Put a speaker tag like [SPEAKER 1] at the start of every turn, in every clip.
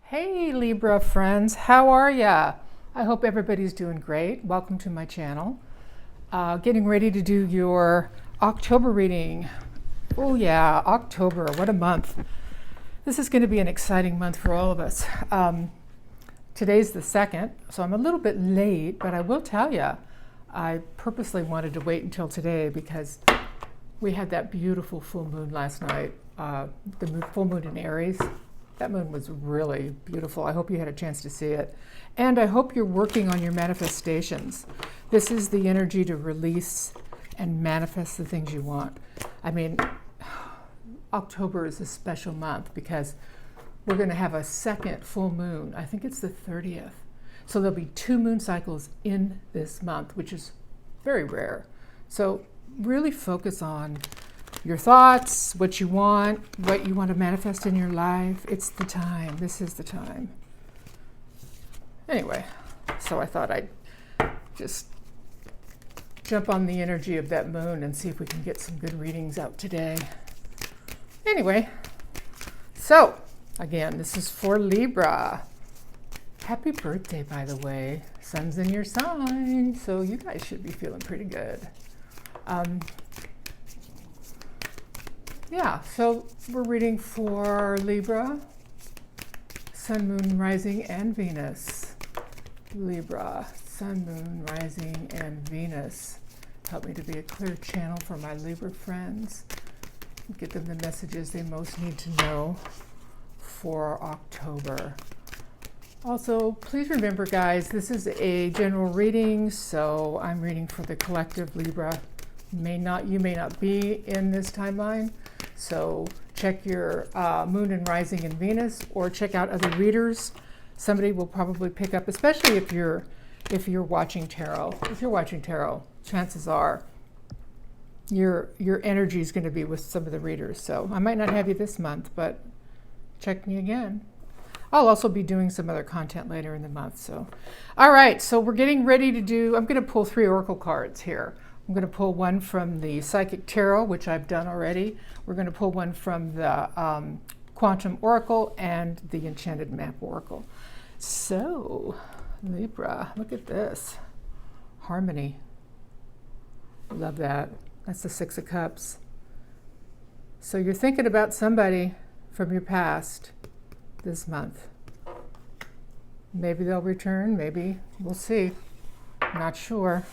[SPEAKER 1] Hey Libra friends, how are ya? I hope everybody's doing great. Welcome to my channel. Getting ready to do your October reading. Oh yeah, October, what a month. This is going to be an exciting month for all of us. Today's the 2nd, so I'm a little bit late, but I will tell you, I purposely wanted to wait until today because we had that beautiful full moon last night, full moon in Aries. That moon was really beautiful. I hope you had a chance to see it. And I hope you're working on your manifestations. This is the energy to release and manifest the things you want. I mean, October is a special month because we're going to have a second full moon. I think it's the 30th. So there'll be 2 moon cycles in this month, which is very rare. So really focus on your thoughts, what you want to manifest in your life. It's the time. This is the time. Anyway, so I thought I'd just jump on the energy of that moon and see if we can get some good readings out today. Anyway, so again, this is for Libra. Happy birthday, by the way. Sun's in your sign, so you guys should be feeling pretty good. Yeah, so we're reading for Libra, Sun, Moon, Rising, and Venus. Libra, Sun, Moon, Rising, and Venus. Help me to be a clear channel for my Libra friends. Get them the messages they most need to know for October. Also, please remember, guys, this is a general reading, so I'm reading for the collective Libra. You may not be in this timeline. So check your moon and rising in Venus, or check out other readers. Somebody will probably pick up, especially if you're watching tarot. If you're watching tarot, chances are your energy is going to be with some of the readers. So I might not have you this month, but check me again. I'll also be doing some other content later in the month. So, all right. So we're getting ready to do. I'm going to pull 3 oracle cards here. I'm going to pull one from the Psychic Tarot, which I've done already. We're going to pull one from the Quantum Oracle and the Enchanted Map Oracle. So, Libra, look at this. Harmony. Love that. That's the 6 of Cups. So you're thinking about somebody from your past this month. Maybe they'll return. Maybe. We'll see. Not sure.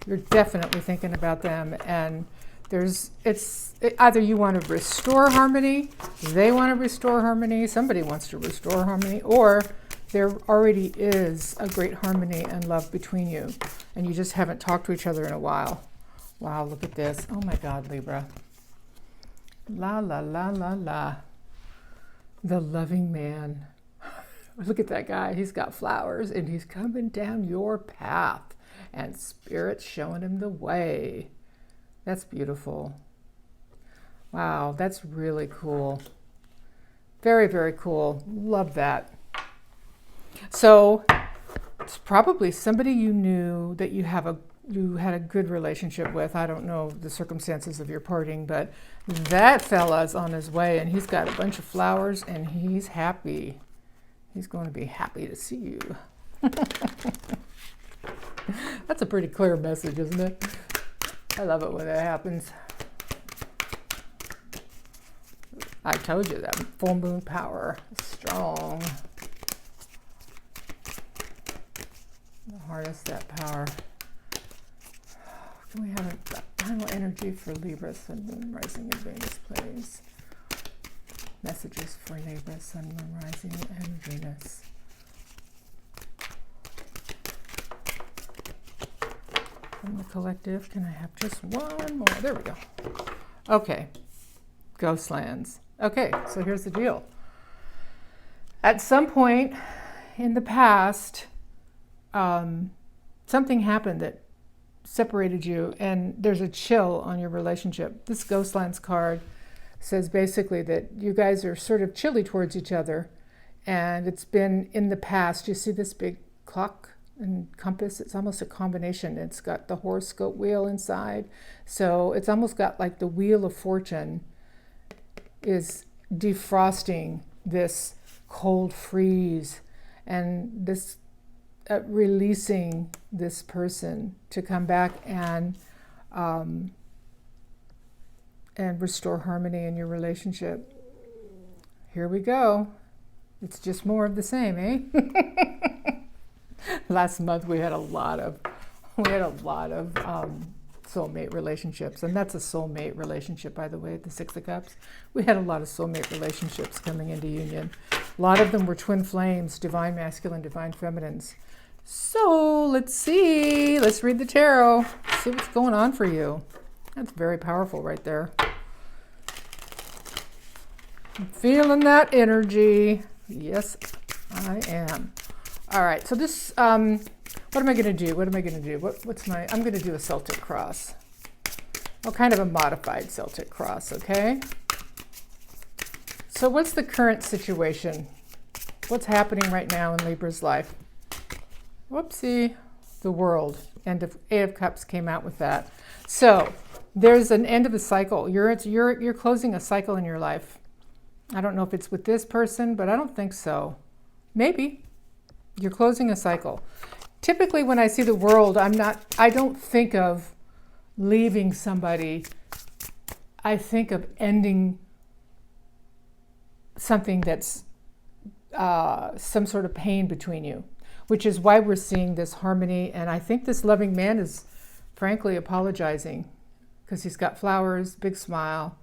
[SPEAKER 1] You're definitely thinking about them, and either you want to restore harmony, they want to restore harmony, somebody wants to restore harmony, or there already is a great harmony and love between you, and you just haven't talked to each other in a while. Wow, look at this. Oh my God, Libra. La, la, la, la, la. The loving man. Look at that guy. He's got flowers, and he's coming down your path. And Spirit's showing him the way. That's beautiful. Wow, that's really cool. Very, very cool. Love that. So it's probably somebody you knew that you had a good relationship with. I don't know the circumstances of your parting, but that fella's on his way, and he's got a bunch of flowers, and he's happy. He's going to be happy to see you. That's a pretty clear message, isn't it? I love it when that happens. I told you that full moon power is strong. Harness that power. Can we have a final energy for Libra, Sun, Moon, Rising, and Venus, please? Messages for Libra, Sun, Moon, Rising, and Venus. From the collective, can I have just one more? There we go. Okay, Ghostlands. Okay, so here's the deal. At some point in the past, something happened that separated you, and there's a chill on your relationship. This Ghostlands card says basically that you guys are sort of chilly towards each other, and it's been in the past. You see this big clock and compass? It's almost a combination. It's got the horoscope wheel inside, so it's almost got like the Wheel of Fortune is defrosting this cold freeze, and this releasing this person to come back and restore harmony in your relationship. Here we go. It's just more of the same, eh? Last month we had a lot of soulmate relationships, and that's a soulmate relationship, by the way, the Six of Cups. We had a lot of soulmate relationships coming into union. A lot of them were twin flames, divine masculine, divine feminines. So let's see. Let's read the tarot. See what's going on for you. That's very powerful right there. I'm feeling that energy. Yes, I am. All right. So this, what am I going to do? I'm going to do a Celtic cross. Well, kind of a modified Celtic cross, okay? So what's the current situation? What's happening right now in Libra's life? Whoopsie. The World. Eight of Cups came out with that. So there's an end of a cycle. You're closing a cycle in your life. I don't know if it's with this person, but I don't think so. Maybe. You're closing a cycle. Typically when I see the World, I don't think of leaving somebody. I think of ending something that's some sort of pain between you, which is why we're seeing this harmony. And I think this loving man is frankly apologizing because he's got flowers, big smile.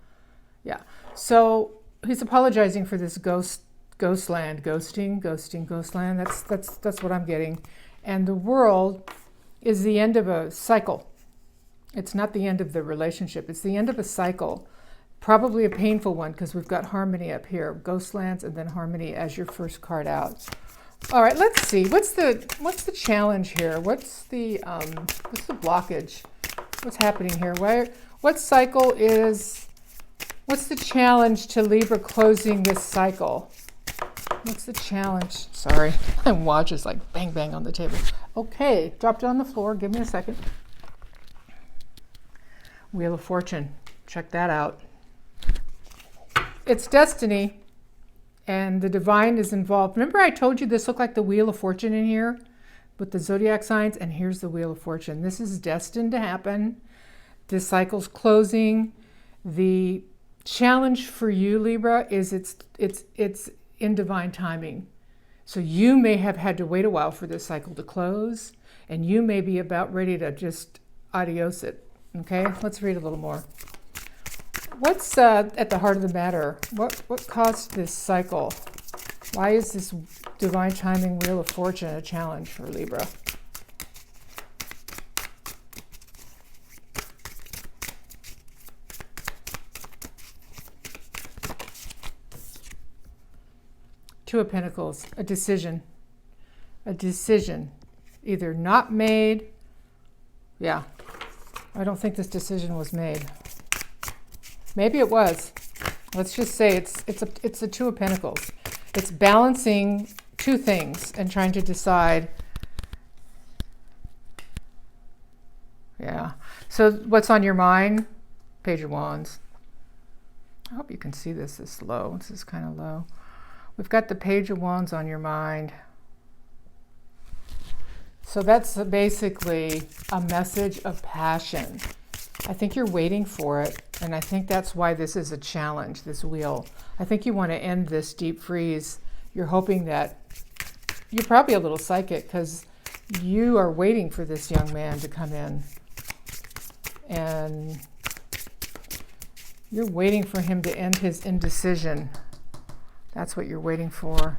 [SPEAKER 1] Yeah. So he's apologizing for this ghostland, ghostland. That's what I'm getting. And the World is the end of a cycle. It's not the end of the relationship. It's the end of a cycle. Probably a painful one because we've got harmony up here. Ghostlands and then harmony as your first card out. All right, let's see. What's the challenge here? What's the blockage? What's happening here? What's the challenge to Libra closing this cycle? What's the challenge? Sorry, my watch is like bang, bang on the table. Okay, dropped it on the floor. Give me a second. Wheel of Fortune. Check that out. It's destiny, and the divine is involved. Remember I told you this looked like the Wheel of Fortune in here with the zodiac signs, and here's the Wheel of Fortune. This is destined to happen. This cycle's closing. The challenge for you, Libra, is it's in divine timing. So you may have had to wait a while for this cycle to close, and you may be about ready to just adios it. Okay, let's read a little more. What's at the heart of the matter? What caused this cycle? Why is this divine timing Wheel of Fortune a challenge for Libra? Two of Pentacles, a decision, either not made. Yeah, I don't think this decision was made. Maybe it was. Let's just say it's a Two of Pentacles. It's balancing two things and trying to decide. Yeah. So what's on your mind? Page of Wands. I hope you can see this is low. This is kind of low. We've got the Page of Wands on your mind. So that's basically a message of passion. I think you're waiting for it, and I think that's why this is a challenge, this wheel. I think you want to end this deep freeze. You're hoping that you're probably a little psychic because you are waiting for this young man to come in. And you're waiting for him to end his indecision. That's what you're waiting for.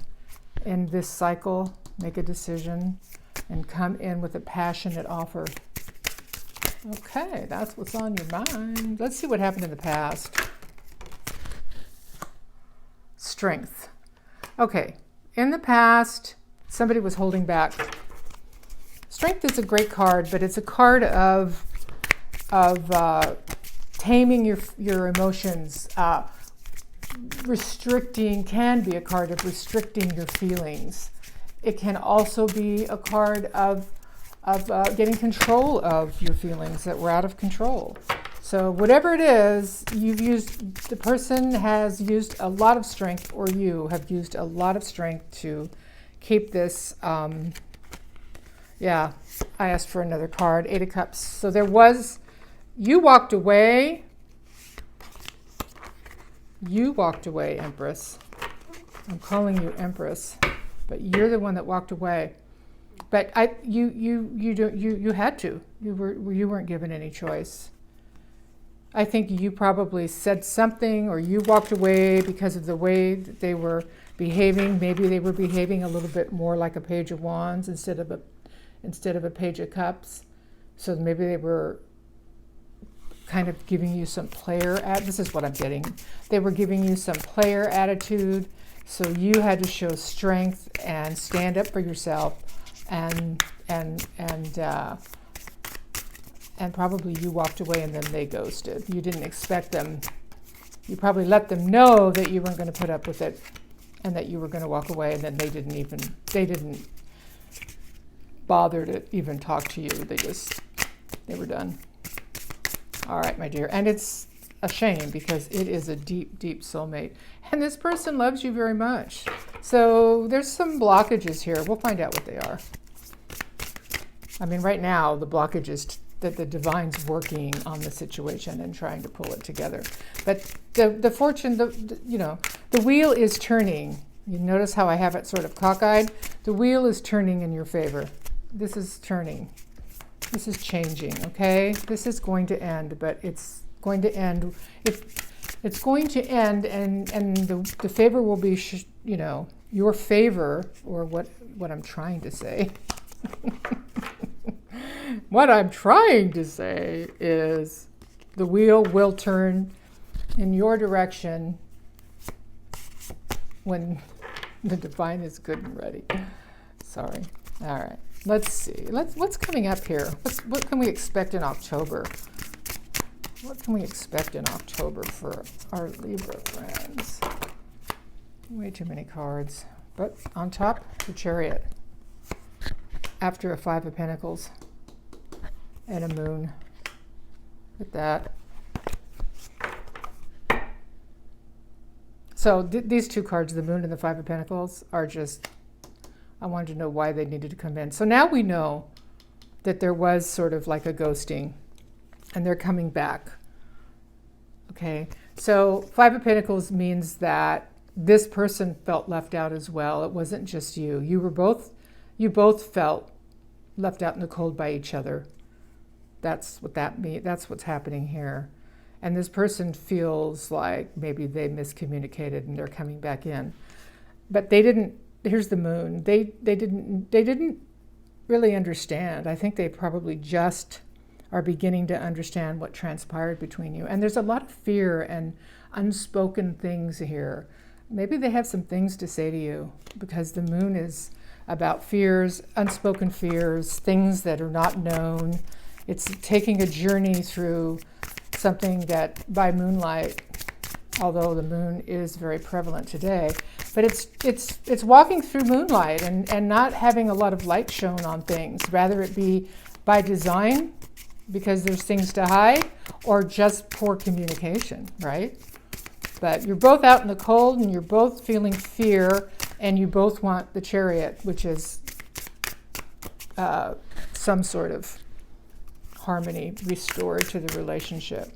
[SPEAKER 1] End this cycle, make a decision, and come in with a passionate offer. Okay, that's what's on your mind. Let's see what happened in the past. Strength. Okay, in the past, somebody was holding back. Strength is a great card, but it's a card of taming your emotions. Restricting can be a card of restricting your feelings. It can also be a card of getting control of your feelings that were out of control. So whatever it is, the person has used a lot of strength, or you have used a lot of strength to keep this, yeah, I asked for another card, 8 of Cups. So you walked away. You walked away, Empress. I'm calling you Empress, but you're the one that walked away. But you had to. You weren't given any choice. I think you probably said something, or you walked away because of the way that they were behaving. Maybe they were behaving a little bit more like a Page of Wands instead of a Page of Cups. So maybe they were kind of giving you some player this is what I'm getting. They were giving you some player attitude, so you had to show strength and stand up for yourself, and probably you walked away and then they ghosted. You didn't expect them. You probably let them know that you weren't going to put up with it and that you were going to walk away, and then they didn't bother to even talk to you. They were done. All right, my dear. And it's a shame, because it is a deep, deep soulmate. And this person loves you very much. So there's some blockages here. We'll find out what they are. I mean, right now, the blockage is that the divine's working on the situation and trying to pull it together. But the fortune, the wheel is turning. You notice how I have it sort of cockeyed? The wheel is turning in your favor. This is turning. This is changing, okay? This is going to end, but it's going to end. It's going to end, and the favor will be, your favor, or what I'm trying to say. What I'm trying to say is the wheel will turn in your direction when the divine is good and ready. Sorry. All right. Let's see. What's coming up here? What can we expect in October? What can we expect in October for our Libra friends? Way too many cards. But on top, the Chariot. After a 5 of Pentacles and a Moon. Look at that. So these two cards, the Moon and the 5 of Pentacles, are just, I wanted to know why they needed to come in. So now we know that there was sort of like a ghosting, and they're coming back. Okay, so 5 of Pentacles means that this person felt left out as well. It wasn't just you. You both felt left out in the cold by each other. That's what that means. That's what's happening here. And this person feels like maybe they miscommunicated and they're coming back in. But they didn't, here's the Moon. They didn't really understand. I think they probably just are beginning to understand what transpired between you. And there's a lot of fear and unspoken things here. Maybe they have some things to say to you, because the Moon is about fears, unspoken fears, things that are not known. It's taking a journey through something that by moonlight, although the moon is very prevalent today, but it's walking through moonlight and not having a lot of light shown on things. Rather it be by design, because there's things to hide, or just poor communication, right? But you're both out in the cold, and you're both feeling fear, and you both want the Chariot, which is some sort of harmony restored to the relationship.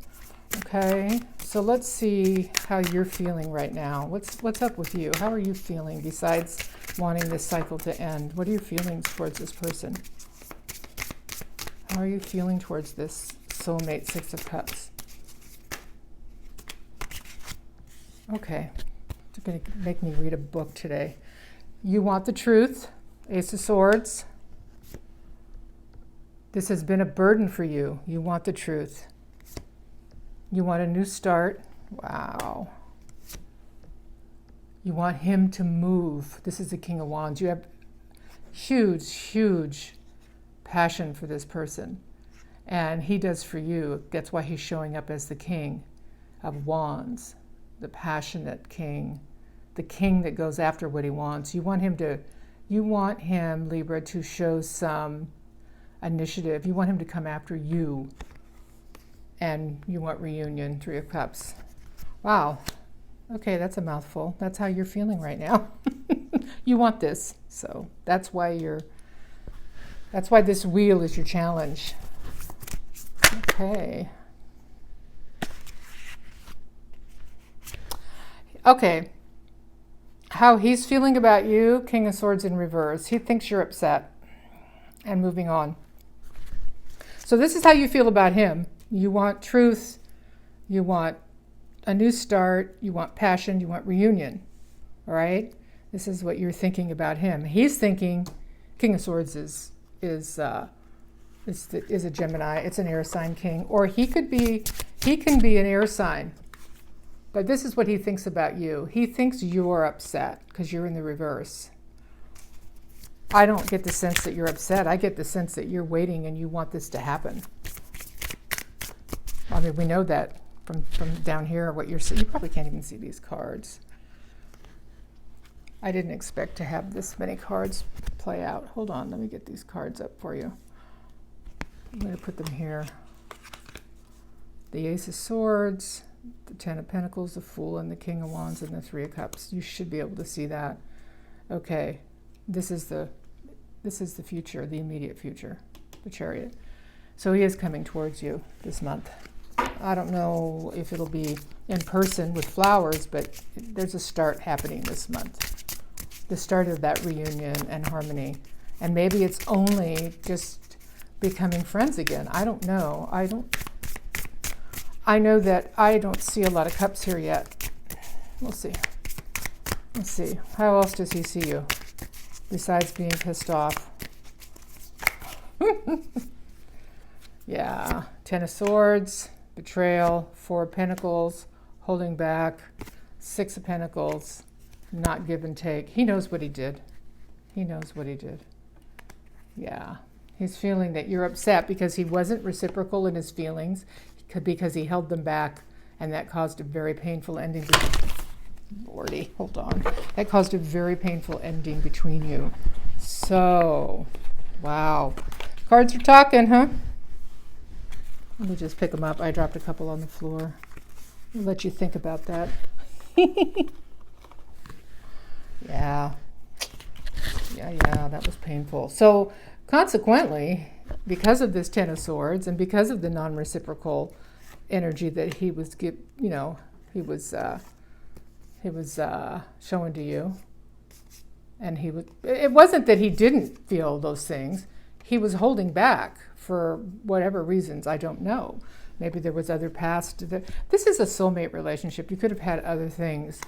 [SPEAKER 1] Okay, so let's see how you're feeling right now. What's up with you? How are you feeling besides wanting this cycle to end? What are your feelings towards this person? How are you feeling towards this soulmate 6 of Cups? Okay, it's going to make me read a book today. You want the truth, Ace of Swords. This has been a burden for you. You want the truth. You want a new start. Wow. You want him to move. This is the King of Wands. You have huge, huge passion for this person. And he does for you. That's why he's showing up as the King of Wands, the passionate king, the king that goes after what he wants. You want him, Libra, to show some initiative. You want him to come after you. and you want reunion, Three of Cups. Wow. Okay, that's a mouthful. That's how you're feeling right now. You want this. So that's why this wheel is your challenge. Okay. Okay. How he's feeling about you, King of Swords in reverse. He thinks you're upset. And moving on. So this is how you feel about him. You want truth. You want a new start. You want passion. You want reunion. All right? This is what you're thinking about him. He's thinking King of Swords is a Gemini. It's an air sign king. Or he can be an air sign. But this is what he thinks about you. He thinks you're upset because you're in the reverse. I don't get the sense that you're upset. I get the sense that you're waiting and you want this to happen. I mean, we know that from down here, what you're seeing. You probably can't even see these cards. I didn't expect to have this many cards play out. Hold on, let me get these cards up for you. I'm going to put them here. The Ace of Swords, the Ten of Pentacles, the Fool, and the King of Wands, and the Three of Cups. You should be able to see that. Okay. This is the future, the immediate future, the Chariot. So he is coming towards you this month. I don't know if it'll be in person with flowers, but there's a start happening this month. The start of that reunion and harmony. And maybe it's only just becoming friends again. I don't know. I know that I don't see a lot of cups here yet. We'll see. Let's see. How else does he see you? Besides being pissed off. Yeah. Ten of Swords, betrayal, Four of Pentacles, holding back, Six of Pentacles, not give and take. He knows what he did. He knows what he did. Yeah. He's feeling that you're upset because he wasn't reciprocal in his feelings, because he held them back, and that caused a very painful ending. Lordy, hold on. That caused a very painful ending between you. So, wow. Cards are talking, huh? Let me just pick them up. I dropped a couple on the floor. I'll let you think about that. Yeah, that was painful. So, consequently, because of this Ten of Swords and because of the non-reciprocal energy that he was showing to you, and it wasn't that he didn't feel those things. He was holding back for whatever reasons. I don't know. Maybe there was other past. This is a soulmate relationship. You could have had other things.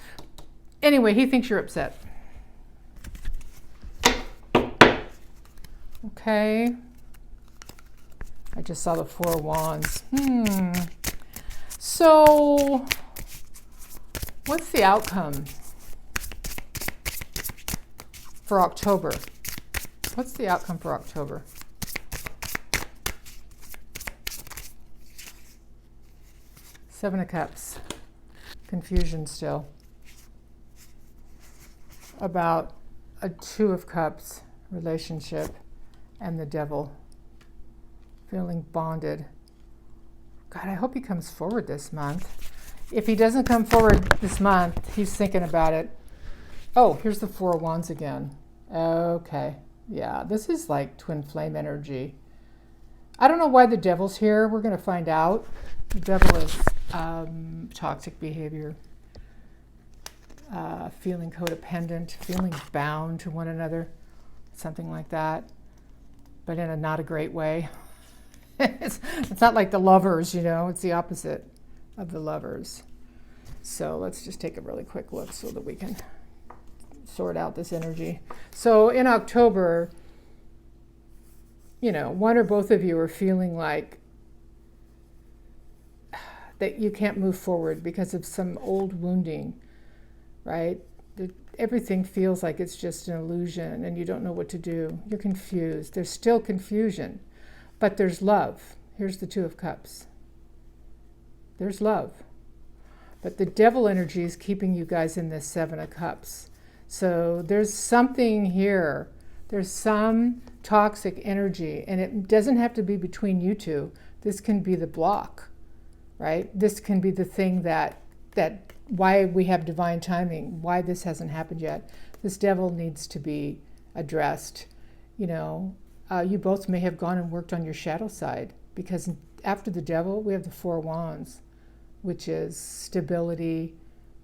[SPEAKER 1] Anyway, he thinks you're upset. Okay. I just saw the Four of Wands. So, what's the outcome for October? What's the outcome for October? Seven of Cups. Confusion still. About a Two of Cups relationship and the Devil. Feeling bonded. God, I hope he comes forward this month. If he doesn't come forward this month, he's thinking about it. Oh, here's the Four of Wands again. Okay. Yeah, this is like twin flame energy. I don't know why the Devil's here. We're going to find out. The Devil is toxic behavior. Feeling codependent, feeling bound to one another. Something like that. But in a not a great way. It's not like the Lovers, it's the opposite of the Lovers. So let's just take a really quick look so that we can sort out this energy. So in October, one or both of you are feeling like that you can't move forward because of some old wounding, right? Everything feels like it's just an illusion and you don't know what to do. You're confused. There's still confusion. But there's love. Here's the Two of Cups. There's love. But the Devil energy is keeping you guys in this Seven of Cups. So there's something here. There's some toxic energy. And it doesn't have to be between you two. This can be the block. right? This can be the thing that why we have divine timing, why this hasn't happened yet. This devil needs to be addressed. You know, you both may have gone and worked on your shadow side, because after the devil, we have the Four Wands, which is stability,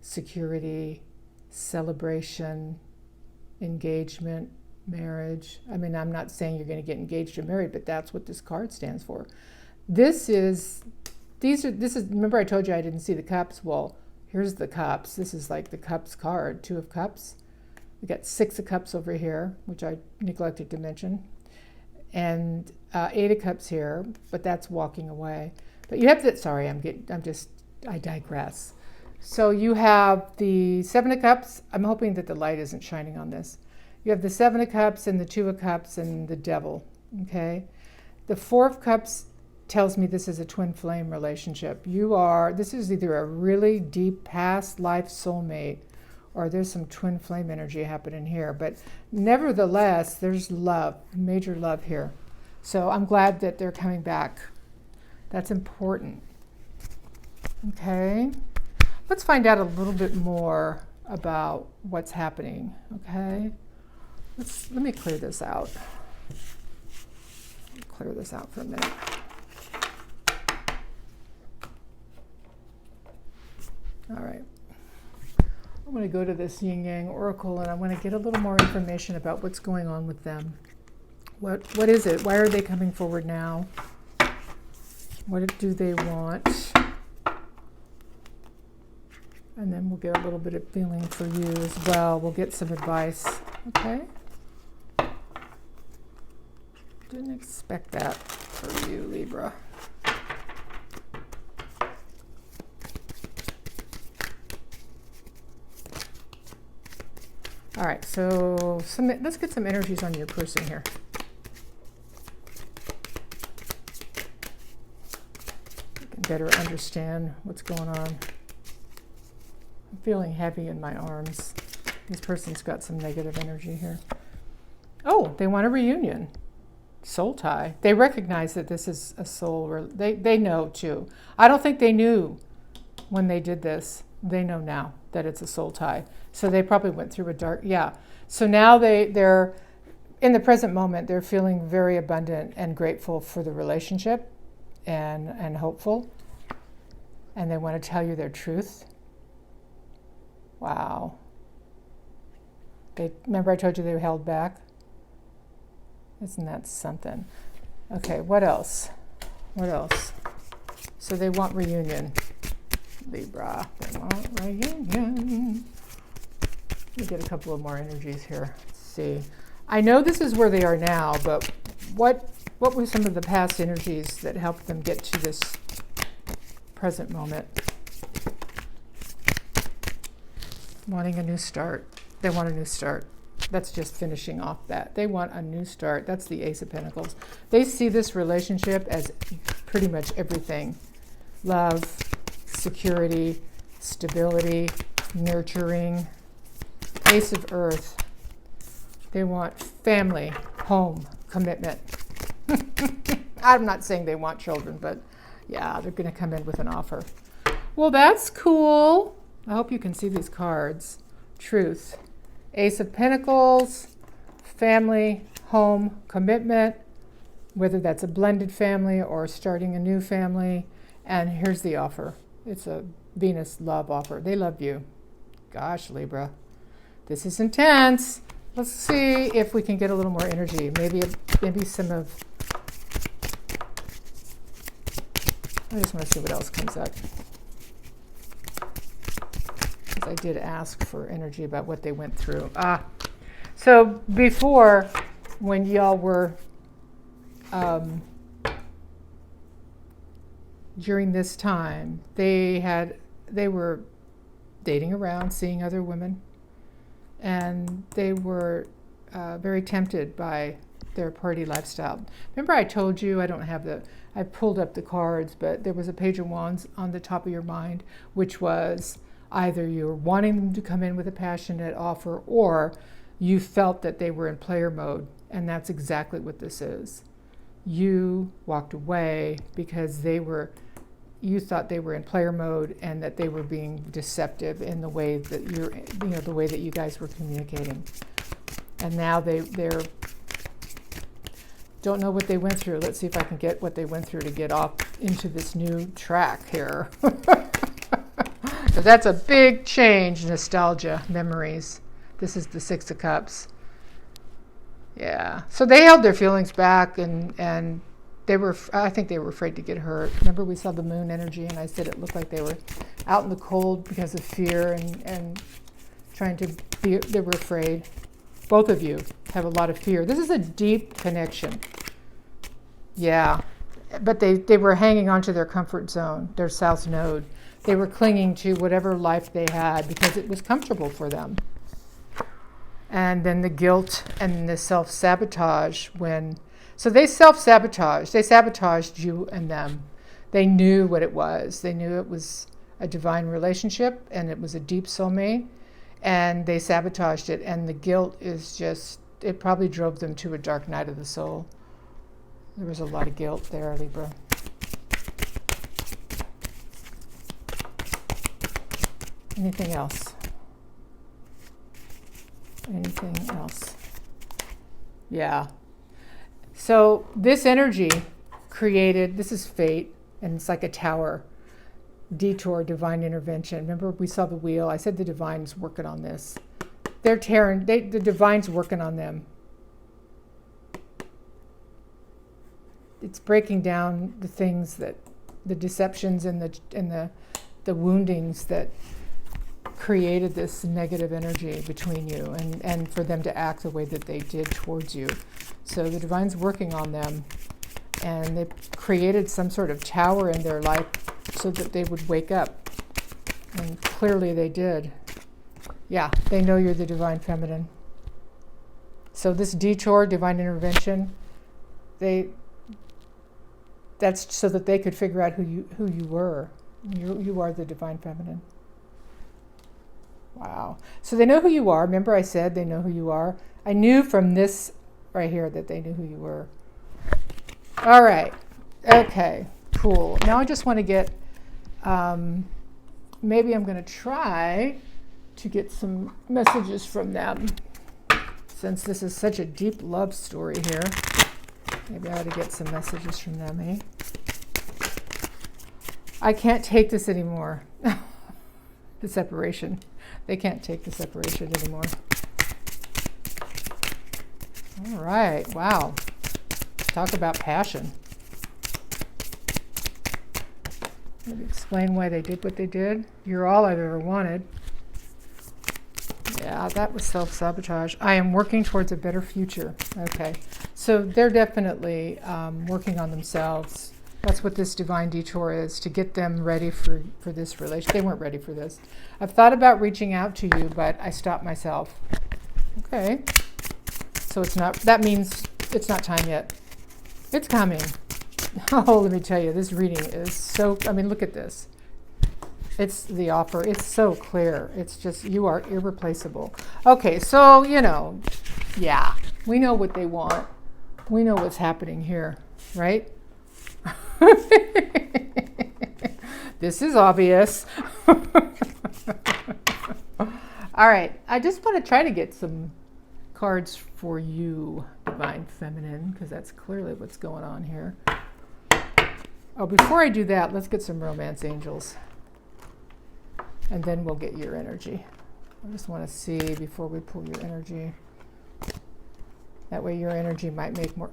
[SPEAKER 1] security, celebration, engagement, marriage. I mean, I'm not saying you're going to get engaged or married, but that's what this card stands for. This is, remember I told you I didn't see the cups? Well, here's the cups. This is like the cups card, Two of Cups. We got Six of Cups over here, which I neglected to mention. And Eight of Cups here, but that's walking away. But you have that, sorry, I digress. So you have the Seven of Cups. I'm hoping that the light isn't shining on this. You have the Seven of Cups and the Two of Cups and the Devil, okay? The Four of Cups tells me this is a twin flame relationship. This is either a really deep past life soulmate, or there's some twin flame energy happening here. But nevertheless, there's love, major love here. So I'm glad that they're coming back. That's important. Okay. Let's find out a little bit more about what's happening, okay? Let me clear this out. Clear this out for a minute. All right. I'm going to go to this Yin Yang Oracle, and I want to get a little more information about what's going on with them. What is it? Why are they coming forward now? What do they want? And then we'll get a little bit of feeling for you as well. We'll get some advice. Okay? Didn't expect that for you, Libra. All right, so let's get some energies on your person here. You can better understand what's going on. I'm feeling heavy in my arms. This person's got some negative energy here. Oh, they want a reunion. Soul tie. They recognize that this is a soul. They know too. I don't think they knew when they did this. They know now that it's a soul tie. So they probably went through a dark, yeah. So now they're, in the present moment, they're feeling very abundant and grateful for the relationship and hopeful. And they want to tell you their truth. Wow. Remember I told you they were held back? Isn't that something? Okay, what else? What else? So they want reunion. Libra, they want reunion. Let me get a couple of more energies here. Let's see. I know this is where they are now, but what were some of the past energies that helped them get to this present moment? Wanting a new start. They want a new start. That's just finishing off that. They want a new start. That's the Ace of Pentacles. They see this relationship as pretty much everything. Love, security, stability, nurturing. Ace of Earth. They want family, home, commitment. I'm not saying they want children, but yeah, they're going to come in with an offer. Well, that's cool. I hope you can see these cards. Truth. Ace of Pentacles, family, home, commitment, whether that's a blended family or starting a new family. And here's the offer. It's a Venus love offer. They love you. Gosh, Libra. This is intense. Let's see if we can get a little more energy. Maybe some of... I just want to see what else comes up. I did ask for energy about what they went through. So before, when y'all were, during this time, they were dating around, seeing other women, and they were very tempted by their party lifestyle. Remember I told you, I pulled up the cards, but there was a Page of Wands on the top of your mind, which was either you're wanting them to come in with a passionate offer, or you felt that they were in player mode, and that's exactly what this is. You walked away because they were you thought they were in player mode and that they were being deceptive in the way that the way that you guys were communicating. And now they're don't know what they went through. Let's see if I can get what they went through to get off into this new track here. Because that's a big change, nostalgia, memories. This is the Six of Cups. Yeah. So they held their feelings back, and I think they were afraid to get hurt. Remember, we saw the moon energy, and I said it looked like they were out in the cold because of fear and trying to be, they were afraid. Both of you have a lot of fear. This is a deep connection. Yeah. But they were hanging on to their comfort zone, their south node. They were clinging to whatever life they had because it was comfortable for them. And then the guilt and the self-sabotage so they self-sabotaged. They sabotaged you and them. They knew what it was. They knew it was a divine relationship and it was a deep soulmate. And they sabotaged it. And the guilt is just, it probably drove them to a dark night of the soul. There was a lot of guilt there, Libra. Anything else? Anything else? Yeah. So this energy created, this is fate, and it's like a tower. Detour, divine intervention. Remember we saw the wheel? I said the divine's working on this. They're the divine's working on them. It's breaking down the things that, the deceptions and the woundings that created this negative energy between you and for them to act the way that they did towards you. So the divine's working on them, and they created some sort of tower in their life so that they would wake up. And clearly they did. Yeah, they know you're the divine feminine. So this detour, divine intervention, that's so that they could figure out who you were. You are the divine feminine. Wow. So they know who you are. Remember I said they know who you are? I knew from this right here that they knew who you were. All right. Okay. Cool. Now I just want to get, maybe I'm going to try to get some messages from them. Since this is such a deep love story here, maybe I ought to get some messages from them, eh? I can't take this anymore. The separation. They can't take the separation anymore. All right. Wow. Talk about passion. Maybe explain why they did what they did. You're all I've ever wanted. Yeah, that was self-sabotage. I am working towards a better future. Okay. So they're definitely working on themselves. That's what this divine detour is, to get them ready for this relationship. They weren't ready for this. I've thought about reaching out to you, but I stopped myself. Okay. So it's not, that means it's not time yet. It's coming. Oh, let me tell you, this reading is so, I mean, look at this. It's the offer. It's so clear. It's just, you are irreplaceable. Okay, so, yeah, we know what they want. We know what's happening here, right? This is obvious. All right, I just want to try to get some cards for you, Divine Feminine, because that's clearly what's going on here. Oh, before I do that, let's get some romance angels. And then we'll get your energy. I just want to see before we pull your energy. That way your energy might make more...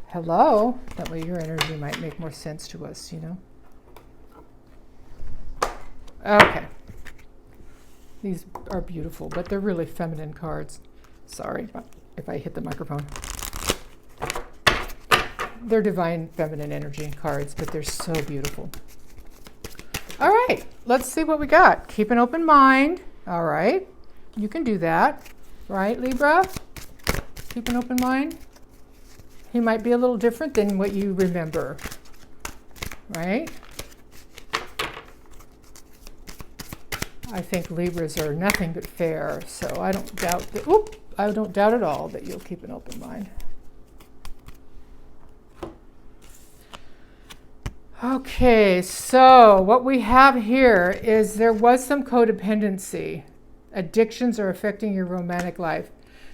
[SPEAKER 1] Hello? That way your energy might make more sense to us, Okay. These are beautiful, but they're really feminine cards. Sorry if I hit the microphone. They're divine feminine energy cards, but they're so beautiful. All right, let's see what we got. Keep an open mind. All right, you can do that. Right, Libra? Keep an open mind. He might be a little different than what you remember. Right? I think Libras are nothing but fair, so I don't doubt that. I don't doubt at all that you'll keep an open mind. Okay, so what we have here is there was some codependency. Addictions are affecting your romantic life.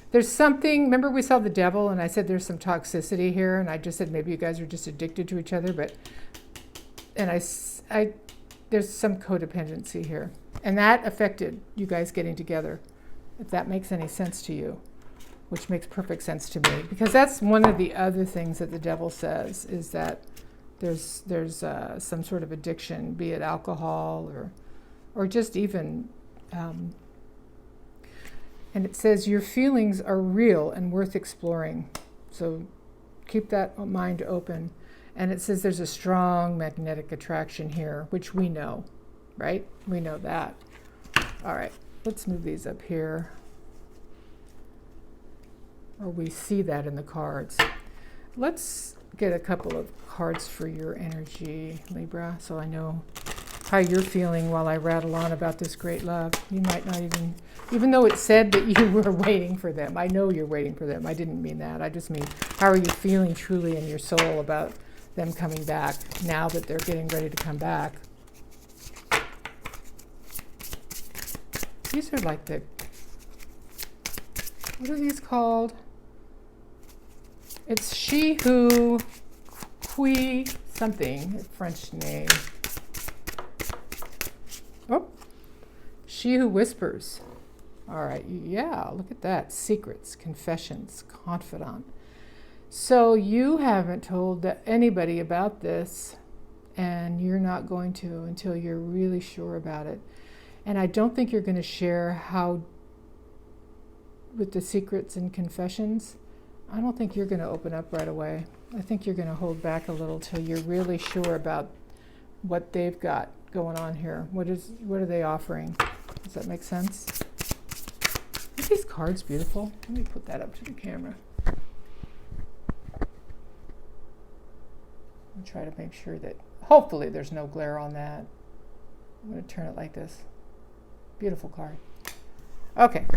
[SPEAKER 1] There's something, remember we saw the devil and I said there's some toxicity here, and I just said maybe you guys are just addicted to each other, and there's some codependency here. And that affected you guys getting together, if that makes any sense to you, which makes perfect sense to me, because that's one of the other things that the devil says, is that there's some sort of addiction, be it alcohol or just even, and it says your feelings are real and worth exploring. So keep that mind open. And it says there's a strong magnetic attraction here, which we know, right? We know that. All right, let's move these up here. Or we see that in the cards. Let's get a couple of cards for your energy, Libra, so I know how you're feeling while I rattle on about this great love. You might not even though it said that you were waiting for them. I know you're waiting for them. I didn't mean that. I just mean, how are you feeling truly in your soul about them coming back now that they're getting ready to come back? These are like the, what are these called? It's she who, qui, something, a French name. Oh, she who whispers. All right, yeah, look at that. Secrets, confessions, confidant. So you haven't told anybody about this, and you're not going to until you're really sure about it. And I don't think you're going to share how, with the secrets and confessions, I don't think you're going to open up right away. I think you're going to hold back a little till you're really sure about what they've got going on here. What are they offering? Does that make sense? Aren't these cards beautiful? Let me put that up to the camera. I'll try to make sure that, hopefully there's no glare on that. I'm going to turn it like this. Beautiful card. Okay.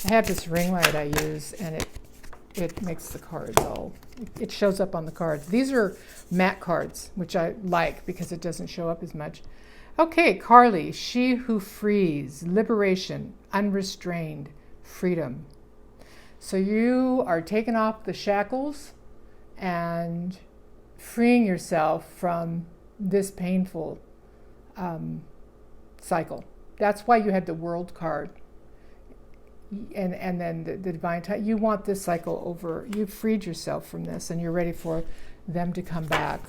[SPEAKER 1] I have this ring light I use, and it makes the cards all, it shows up on the cards. These are matte cards, which I like because it doesn't show up as much. Okay, Carly, she who frees, liberation, unrestrained, freedom. So you are taking off the shackles and freeing yourself from this painful cycle. That's why you had the World card. And then the divine time. You want this cycle over. You've freed yourself from this, and you're ready for them to come back.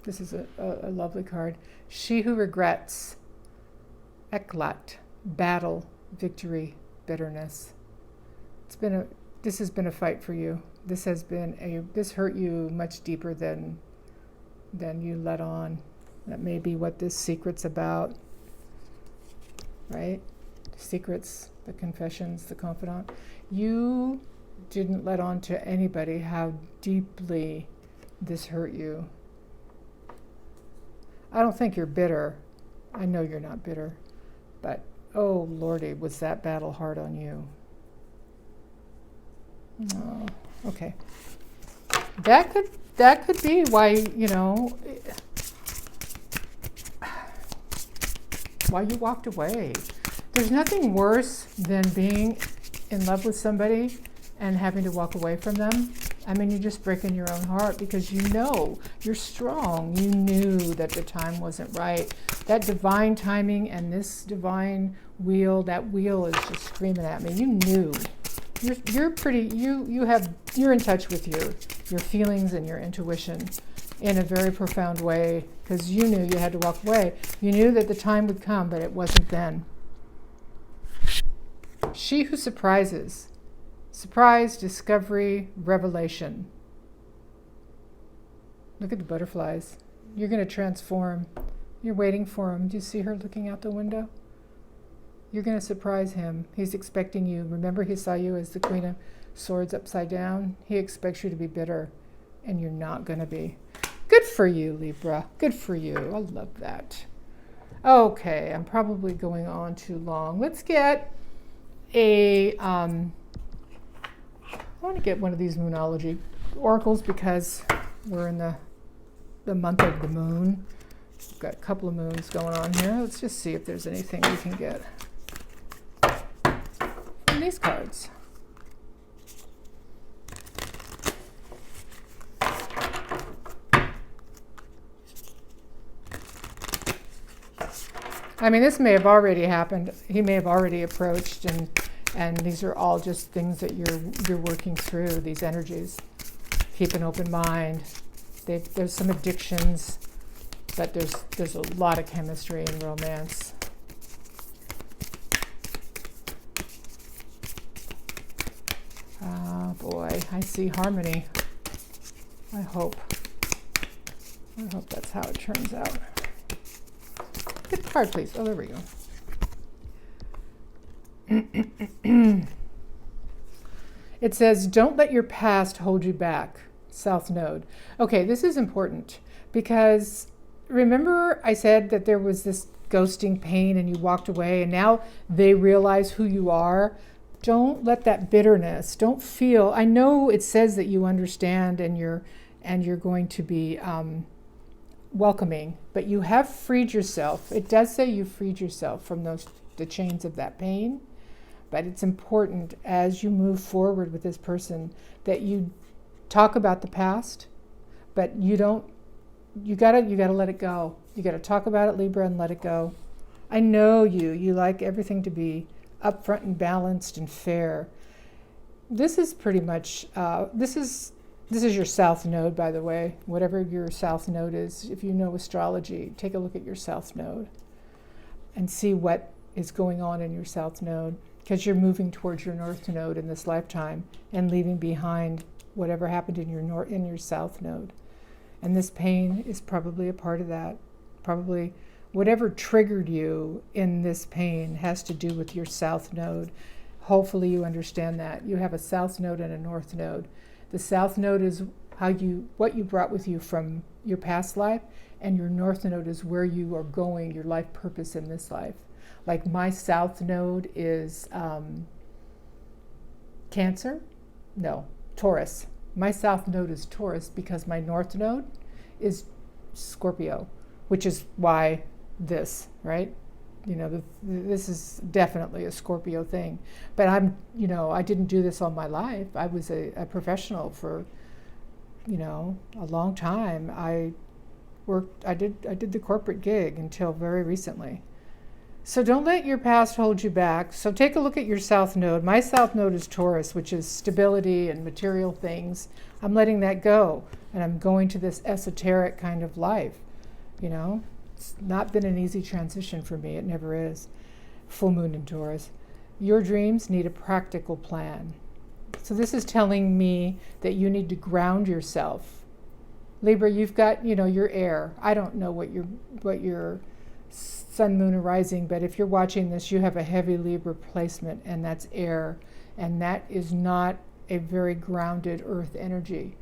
[SPEAKER 1] This is a lovely card. She who regrets, éclat, battle, victory, bitterness. This has been a fight for you. This hurt you much deeper than you let on. That may be what this secret's about, right? Secrets, the confessions, the confidant. You didn't let on to anybody how deeply this hurt you. I don't think you're bitter. I know you're not bitter, but oh Lordy, was that battle hard on you? Oh, okay. That could be why, why you walked away. There's nothing worse than being in love with somebody and having to walk away from them. I mean, you're just breaking your own heart because you know you're strong. You knew that the time wasn't right. That divine timing and this divine wheel, that wheel is just screaming at me. You knew. You're in touch with your feelings and your intuition in a very profound way, because you knew you had to walk away. You knew that the time would come, but it wasn't then. She who surprises. Surprise, discovery, revelation. Look at the butterflies. You're going to transform. You're waiting for him. Do you see her looking out the window? You're going to surprise him. He's expecting you. Remember, he saw you as the Queen of Swords upside down. He expects you to be bitter, and you're not going to be. Good for you, Libra. Good for you. I love that. Okay, I'm probably going on too long. Let's get a, I want to get one of these Moonology oracles because we're in the month of the moon. We've got a couple of moons going on here. Let's just see if there's anything we can get from these cards. I mean, this may have already happened. He may have already approached, and these are all just things that you're working through, these energies. Keep an open mind. There's some addictions, but there's a lot of chemistry and romance. Oh boy, I see harmony. I hope that's how it turns out. Get the card, please. Oh, there we go. It says, don't let your past hold you back. South Node. Okay, this is important because remember I said that there was this ghosting pain and you walked away and now they realize who you are. Don't let that bitterness, don't feel, I know it says that you understand and you're going to be welcoming, but you have freed yourself. It does say you freed yourself from the chains of that pain, but it's important as you move forward with this person that you talk about the past, but you gotta let it go. You gotta talk about it, Libra, and let it go. I know you like everything to be upfront and balanced and fair. This is pretty much, this is your South Node, by the way. Whatever your South Node is, if you know astrology, take a look at your South Node and see what is going on in your South Node, because you're moving towards your North Node in this lifetime and leaving behind whatever happened in your South Node. And this pain is probably a part of that. Probably whatever triggered you in this pain has to do with your South Node. Hopefully you understand that. You have a South Node and a North Node. The South Node is what you brought with you from your past life, and your North Node is where you are going, your life purpose in this life. Like my South Node is Cancer? No, Taurus. My South Node is Taurus because my North Node is Scorpio, which is why this, right? You know, this is definitely a Scorpio thing. But I didn't do this all my life. I was a professional for, a long time. I did the corporate gig until very recently. So don't let your past hold you back. So take a look at your South Node. My South Node is Taurus, which is stability and material things. I'm letting that go, and I'm going to this esoteric kind of life. It's not been an easy transition for me. It never is. Full moon in Taurus. Your dreams need a practical plan. So this is telling me that you need to ground yourself. Libra, you've got, your air. I don't know what your sun, moon, or rising, but if you're watching this, you have a heavy Libra placement, and that's air, and that is not a very grounded earth energy.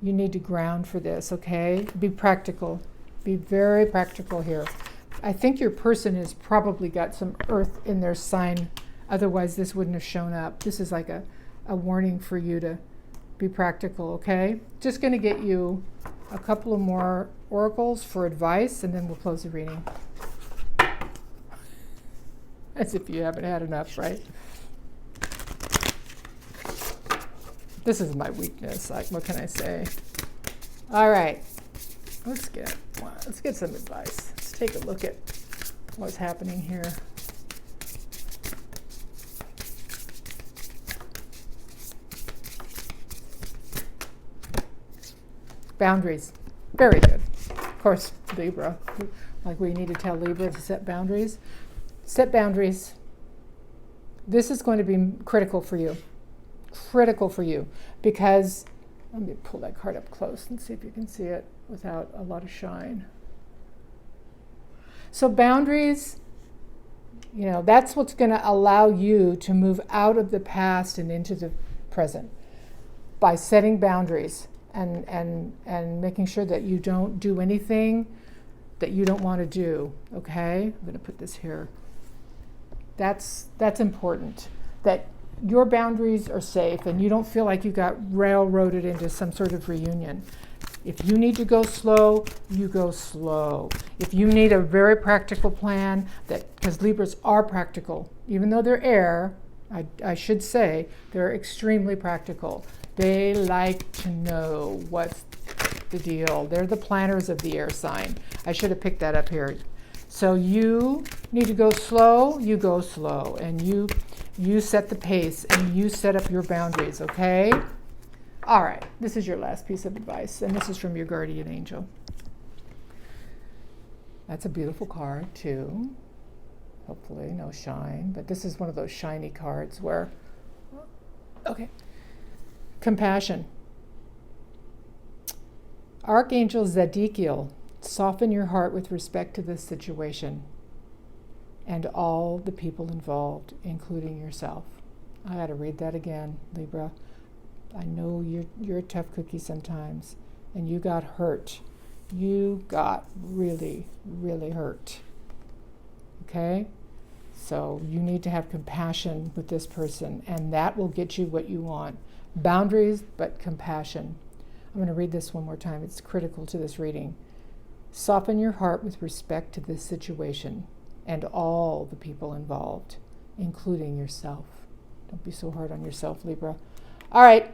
[SPEAKER 1] You need to ground for this, okay? Be practical. Be very practical here. I think your person has probably got some earth in their sign, otherwise this wouldn't have shown up. This is like a warning for you to be practical, okay? Just going to get you a couple of more oracles for advice, and then we'll close the reading. As if you haven't had enough, right? This is my weakness. What can I say? All right. Let's get some advice. Let's take a look at what's happening here. Boundaries. Very good. Of course, Libra. Like we need to tell Libra to set boundaries. Set boundaries. This is going to be critical for you. Critical for you. Because, let me pull that card up close and see if you can see it without a lot of shine. So boundaries, that's what's going to allow you to move out of the past and into the present by setting boundaries and making sure that you don't do anything that you don't want to do, okay? I'm going to put this here. That's important, that your boundaries are safe and you don't feel like you got railroaded into some sort of reunion. If you need to go slow, you go slow. If you need a very practical plan, because Libras are practical, even though they're air, I should say, they're extremely practical. They like to know what's the deal. They're the planners of the air sign. I should have picked that up here. So you need to go slow, you go slow, and you set the pace and you set up your boundaries, okay? All right, this is your last piece of advice, and this is from your guardian angel. That's a beautiful card too. Hopefully no shine, but this is one of those shiny cards where, okay, compassion. Archangel Zedekiel, soften your heart with respect to this situation and all the people involved, including yourself. I got to read that again, Libra. I know you're a tough cookie sometimes, and you got hurt. You got really, really hurt. Okay? So you need to have compassion with this person, and that will get you what you want. Boundaries, but compassion. I'm going to read this one more time. It's critical to this reading. Soften your heart with respect to this situation and all the people involved, including yourself. Don't be so hard on yourself, Libra. All right.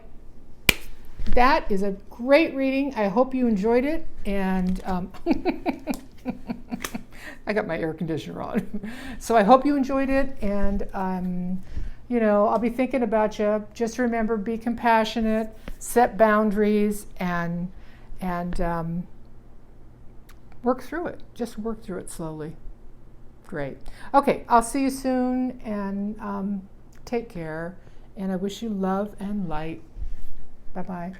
[SPEAKER 1] That is a great reading. I hope you enjoyed it. And I got my air conditioner on. So I hope you enjoyed it. And, I'll be thinking about you. Just remember, be compassionate, set boundaries, and work through it. Just work through it slowly. Great. Okay, I'll see you soon, and take care. And I wish you love and light. Bye-bye.